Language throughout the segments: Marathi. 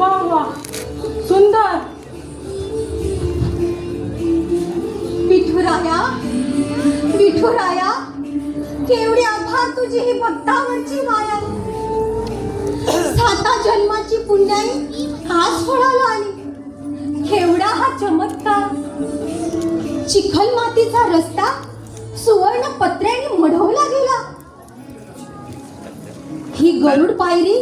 वा वा, सुंदर. विठुराया, विठुराया, केवढी अफाट तुझी ही भक्तावरची माया. 7 जन्माची पुण्याई आज फळाला आली. केवढा हा चमत्कार. चिखल मातीचा रस्ता सुवर्ण पत्र्याने मढवला गेला. ही गरुड पायरी,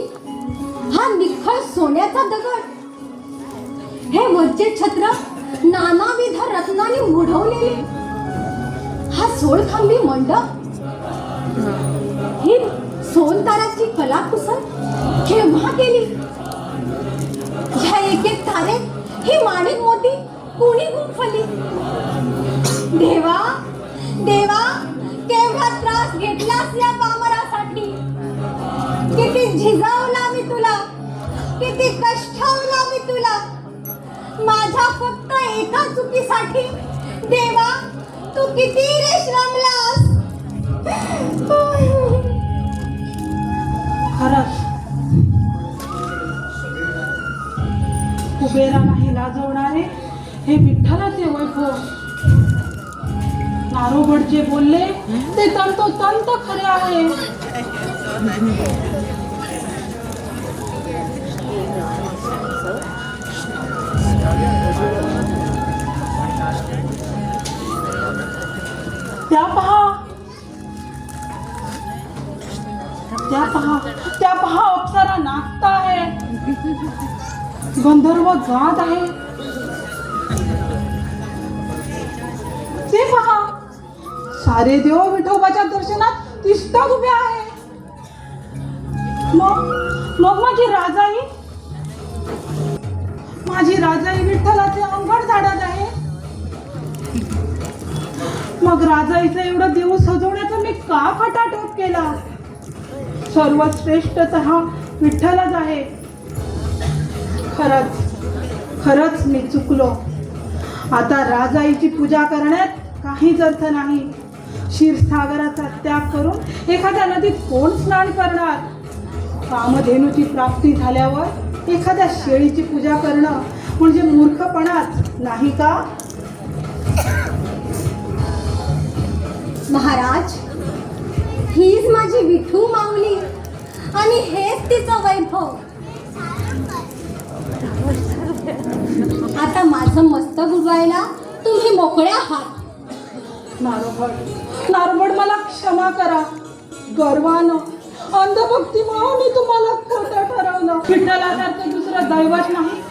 हा निखळ सोन्याचा दगड, हे वरचे छत्र नानाविध रत्नाने मढवलेले, हा सोळखांबी मंडप, ही सोनताराची कलाकुसर केव्हा केली. ह्या एक एक तारेत ही माणिक मोती कुणी गुंफली. देवा देवा, केवढा त्रास घेतलास या पामरासाठी. किती झिजावला मी तुला, किती कष्टवला मी तुला, माझ्या फक्त एका चुकीसाठी. देवा, तू किती रे श्रमलास. खरंच कुबेरा नाही लाजवणारे हे विठ्ठलाचे वैभव. नारोबड जे बोलले ते तंतोतंत खरे आहे. त्या पहा, त्या पहा, त्या पहा, अप्सरा नाचता आहे, गंधर्व गात आहे. ते पहा, सारे देव विठोबाच्या दर्शनात तिष्ठत उभे आहे. मग माझी राजाई, माझी राजाई विठ्ठलाचे अंगण झाडत आहे. मग राजाईचं एवढं देव सजवण्याचा मी का खटाटोप केला. सर्वात श्रेष्ठ तर हा विठ्ठलच आहे. खरंच मी चुकलो. आता राजाईची पूजा करण्यात काहीच अर्थ नाही. क्षीरसागराचा त्याग करून एखाद्या नदीत कोण स्नान करणार. कामधेनूची प्राप्ती झाल्यावर एखाद्या शेळीची पूजा करणं म्हणजे मूर्खपणाच नाही का. महाराज, हीच माझी विठू माऊली आणि हेच तिचं वैभव. आता माझं मस्तक उडवायला तुम्ही मोकळे आहात. नारोबड, मला क्षमा करा. गर्वानं, अंधभक्तीमुळे मी तुम्हाला खोटं ठरवलं. विठ्ठलासारखं दुसरं दैवत नाही